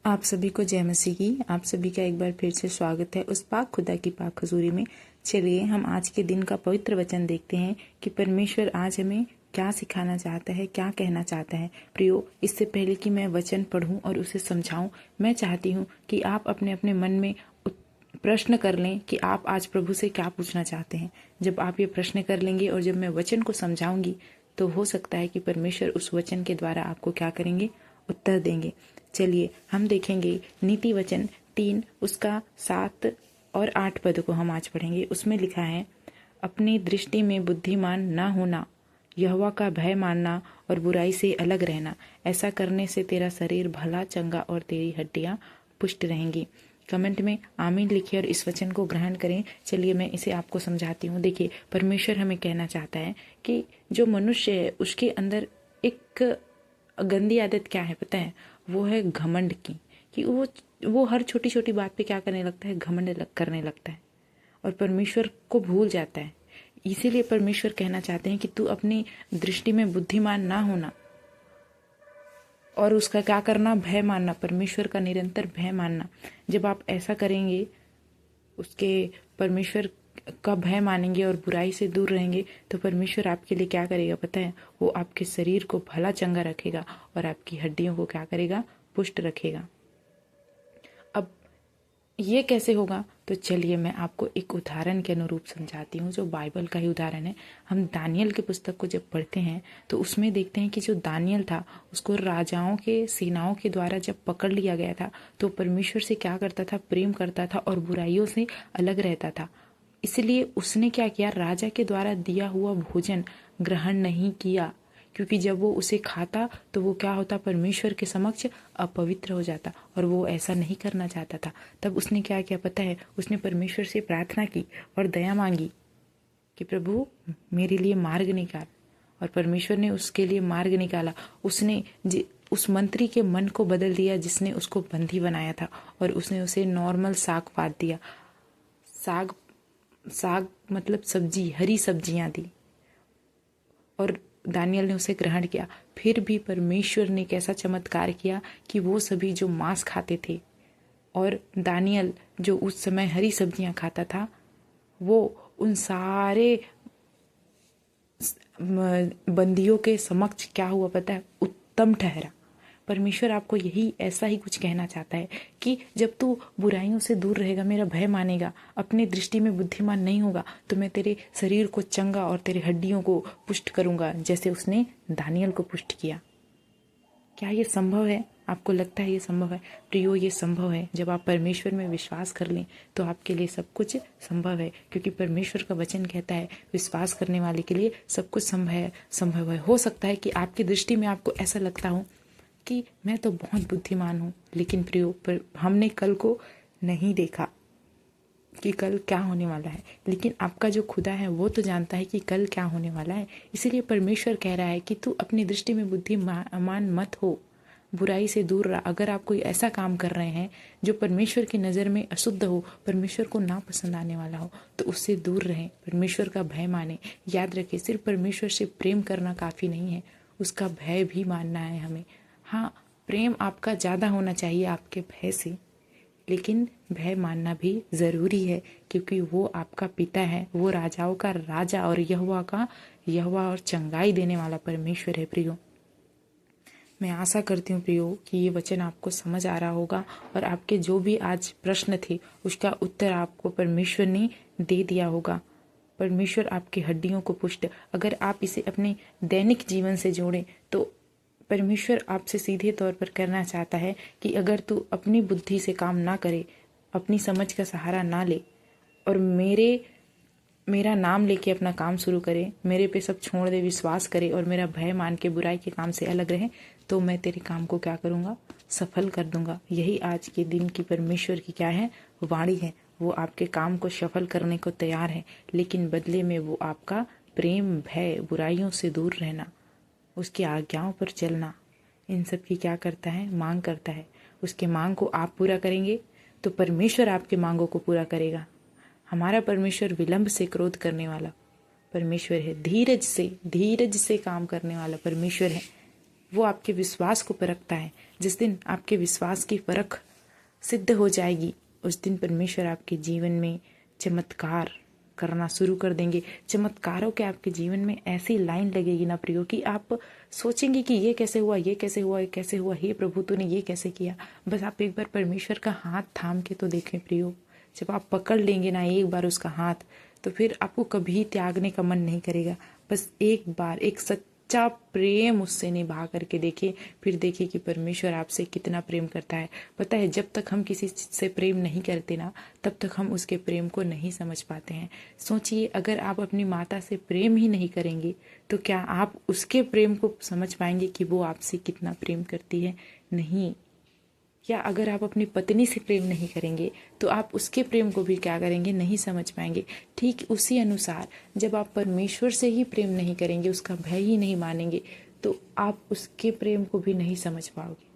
आप सभी को जय मसीह की। आप सभी का एक बार फिर से स्वागत है उस पाक खुदा की पाक हजूरी में। चलिए हम आज के दिन का पवित्र वचन देखते हैं कि परमेश्वर आज हमें क्या सिखाना चाहता है, क्या कहना चाहता है। प्रियो, इससे पहले कि मैं वचन पढ़ूं और उसे समझाऊं, मैं चाहती हूं कि आप अपने अपने मन में प्रश्न कर लें कि आप आज प्रभु से क्या पूछना चाहते हैं। जब आप ये प्रश्न कर लेंगे और जब मैं वचन को समझाऊंगी तो हो सकता है कि परमेश्वर उस वचन के द्वारा आपको क्या करेंगे, उत्तर देंगे। चलिए हम देखेंगे नीति वचन 3 उसका 7 और 8 पद को हम आज पढ़ेंगे। उसमें लिखा है, अपनी दृष्टि में बुद्धिमान ना होना, यहोवा का भय मानना और बुराई से अलग रहना। ऐसा करने से तेरा शरीर भला चंगा और तेरी हड्डियां पुष्ट रहेंगी। कमेंट में आमीन लिखिए और इस वचन को ग्रहण करें। चलिए मैं इसे आपको समझाती हूँ। देखिए, परमेश्वर हमें कहना चाहता है कि जो मनुष्य है उसके अंदर एक गंदी आदत क्या है पता है? वो है घमंड की। कि वो हर छोटी छोटी बात पे क्या करने लगता है, घमंड करने लगता है और परमेश्वर को भूल जाता है। इसीलिए परमेश्वर कहना चाहते हैं कि तू अपनी दृष्टि में बुद्धिमान ना होना और उसका क्या करना, भय मानना, परमेश्वर का निरंतर भय मानना। जब आप ऐसा करेंगे, उसके परमेश्वर का भय मानेंगे और बुराई से दूर रहेंगे, तो परमेश्वर आपके लिए क्या करेगा पता है? वो आपके शरीर को भला चंगा रखेगा और आपकी हड्डियों को क्या करेगा, पुष्ट रखेगा। अब ये कैसे होगा? तो चलिए मैं आपको एक उदाहरण के अनुरूप समझाती हूँ, जो बाइबल का ही उदाहरण है। हम दानियल की पुस्तक को जब पढ़ते हैं तो उसमें देखते हैं कि जो दानियल था उसको राजाओं के सेनाओं के द्वारा जब पकड़ लिया गया था तो परमेश्वर से क्या करता था, प्रेम करता था और बुराइयों से अलग रहता था। इसलिए उसने क्या किया, राजा के द्वारा दिया हुआ भोजन ग्रहण नहीं किया, क्योंकि जब वो उसे खाता तो वो क्या होता, परमेश्वर के समक्ष अपवित्र हो जाता और वो ऐसा नहीं करना चाहता था। तब उसने क्या किया पता है? उसने परमेश्वर से प्रार्थना की और दया मांगी कि प्रभु मेरे लिए मार्ग निकाल। और परमेश्वर ने उसके लिए मार्ग निकाला। उसने उस मंत्री के मन को बदल दिया जिसने उसको बंदी बनाया था और उसने उसे नॉर्मल साग पात दिया। साग साग मतलब सब्जी, हरी सब्जियां दी और दानियल ने उसे ग्रहण किया। फिर भी परमेश्वर ने कैसा चमत्कार किया कि वो सभी जो मांस खाते थे और दानियल जो उस समय हरी सब्जियां खाता था, वो उन सारे बंदियों के समक्ष क्या हुआ पता है? उत्तम ठहरा। परमेश्वर आपको यही ऐसा ही कुछ कहना चाहता है कि जब तू बुराइयों से दूर रहेगा, मेरा भय मानेगा, अपनी दृष्टि में बुद्धिमान नहीं होगा, तो मैं तेरे शरीर को चंगा और तेरे हड्डियों को पुष्ट करूंगा, जैसे उसने दानियल को पुष्ट किया। क्या ये संभव है? आपको लगता है ये संभव है? प्रियो, ये संभव है। जब आप परमेश्वर में विश्वास कर लें तो आपके लिए सब कुछ संभव है, क्योंकि परमेश्वर का वचन कहता है विश्वास करने वाले के लिए सब कुछ संभव है। हो सकता है कि आपकी दृष्टि में आपको ऐसा लगता हो कि मैं तो बहुत बुद्धिमान हूँ, लेकिन प्रियो, पर हमने कल को नहीं देखा कि कल क्या होने वाला है, लेकिन आपका जो खुदा है वो तो जानता है कि कल क्या होने वाला है। इसीलिए परमेश्वर कह रहा है कि तू अपनी दृष्टि में बुद्धिमान मत हो, बुराई से दूर रह। अगर आप कोई ऐसा काम कर रहे हैं जो परमेश्वर की नज़र में अशुद्ध हो, परमेश्वर को ना पसंद आने वाला हो, तो उससे दूर रहें, परमेश्वर का भय माने। याद रखें, सिर्फ परमेश्वर से प्रेम करना काफ़ी नहीं है, उसका भय भी मानना है हमें। हाँ, प्रेम आपका ज़्यादा होना चाहिए आपके भय से, लेकिन भय मानना भी ज़रूरी है, क्योंकि वो आपका पिता है, वो राजाओं का राजा और यहोवा और चंगाई देने वाला परमेश्वर है। प्रियो, मैं आशा करती हूँ प्रियो कि ये वचन आपको समझ आ रहा होगा और आपके जो भी आज प्रश्न थे उसका उत्तर आपको परमेश्वर ने दे दिया होगा। परमेश्वर आपकी हड्डियों को पुष्ट, अगर आप इसे अपने दैनिक जीवन से जोड़ें तो परमेश्वर आपसे सीधे तौर पर करना चाहता है कि अगर तू अपनी बुद्धि से काम ना करे, अपनी समझ का सहारा ना ले और मेरा नाम लेके अपना काम शुरू करे, मेरे पे सब छोड़ दे, विश्वास करे और मेरा भय मान के बुराई के काम से अलग रहे, तो मैं तेरे काम को क्या करूँगा, सफल कर दूंगा। यही आज के दिन की परमेश्वर की क्या है, वाणी है। वो आपके काम को सफल करने को तैयार है, लेकिन बदले में वो आपका प्रेम, भय, बुराइयों से दूर रहना, उसकी आज्ञाओं पर चलना, इन सब की क्या करता है, मांग करता है। उसके मांग को आप पूरा करेंगे तो परमेश्वर आपके मांगों को पूरा करेगा। हमारा परमेश्वर विलंब से क्रोध करने वाला परमेश्वर है, धीरज से काम करने वाला परमेश्वर है। वो आपके विश्वास को परखता है। जिस दिन आपके विश्वास की परख सिद्ध हो जाएगी, उस दिन परमेश्वर आपके जीवन में चमत्कार करना शुरू कर देंगे। चमत्कारों के आपके जीवन में ऐसी लाइन लगेगी ना प्रियो कि आप सोचेंगे कि ये कैसे हुआ, ये कैसे हुआ, ये कैसे हुआ, हे प्रभु तूने ये कैसे किया। बस आप एक बार परमेश्वर का हाथ थाम के तो देखें प्रियो। जब आप पकड़ लेंगे ना एक बार उसका हाथ, तो फिर आपको कभी त्यागने का मन नहीं करेगा। बस एक बार एक सच्चा प्रेम उससे निभा करके देखिए, फिर देखिए कि परमेश्वर आपसे कितना प्रेम करता है। पता है, जब तक हम किसी से प्रेम नहीं करते ना, तब तक हम उसके प्रेम को नहीं समझ पाते हैं। सोचिए, अगर आप अपनी माता से प्रेम ही नहीं करेंगे तो क्या आप उसके प्रेम को समझ पाएंगे कि वो आपसे कितना प्रेम करती है? नहीं। या अगर आप अपनी पत्नी से प्रेम नहीं करेंगे तो आप उसके प्रेम को भी क्या करेंगे, नहीं समझ पाएंगे। ठीक उसी अनुसार जब आप परमेश्वर से ही प्रेम नहीं करेंगे, उसका भय ही नहीं मानेंगे, तो आप उसके प्रेम को भी नहीं समझ पाओगे।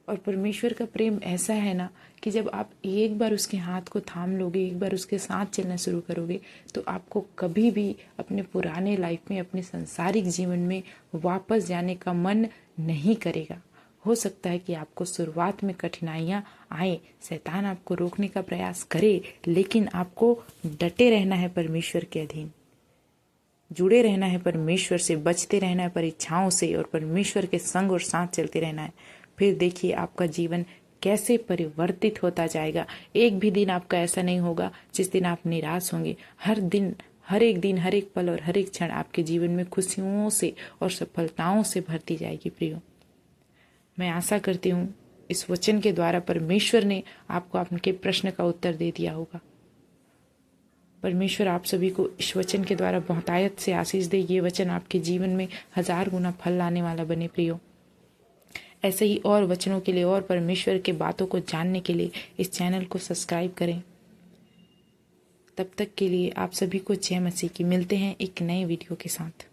और परमेश्वर का प्रेम ऐसा है ना कि जब आप एक बार उसके हाथ को थाम लोगे, एक बार उसके साथ चलना शुरू करोगे, तो आपको कभी भी अपने पुराने लाइफ में, अपने सांसारिक जीवन में वापस जाने का मन नहीं करेगा। हो सकता है कि आपको शुरुआत में कठिनाइयाँ आए, शैतान आपको रोकने का प्रयास करे, लेकिन आपको डटे रहना है परमेश्वर के अधीन, जुड़े रहना है परमेश्वर से, बचते रहना है परीक्षाओं से और परमेश्वर के संग और साथ चलते रहना है। फिर देखिए आपका जीवन कैसे परिवर्तित होता जाएगा। एक भी दिन आपका ऐसा नहीं होगा जिस दिन आप निराश होंगे। हर दिन, हर एक दिन, हर एक पल और हर एक क्षण आपके जीवन में खुशियों से और सफलताओं से भरती जाएगी प्रियो। मैं आशा करती हूँ इस वचन के द्वारा परमेश्वर ने आपको आपके प्रश्न का उत्तर दे दिया होगा। परमेश्वर आप सभी को इस वचन के द्वारा बहुतायत से आशीष दे। ये वचन आपके जीवन में 1000 गुना फल लाने वाला बने प्रियो। ऐसे ही और वचनों के लिए और परमेश्वर के बातों को जानने के लिए इस चैनल को सब्सक्राइब करें। तब तक के लिए आप सभी को जय मसीह की। मिलते हैं एक नए वीडियो के साथ।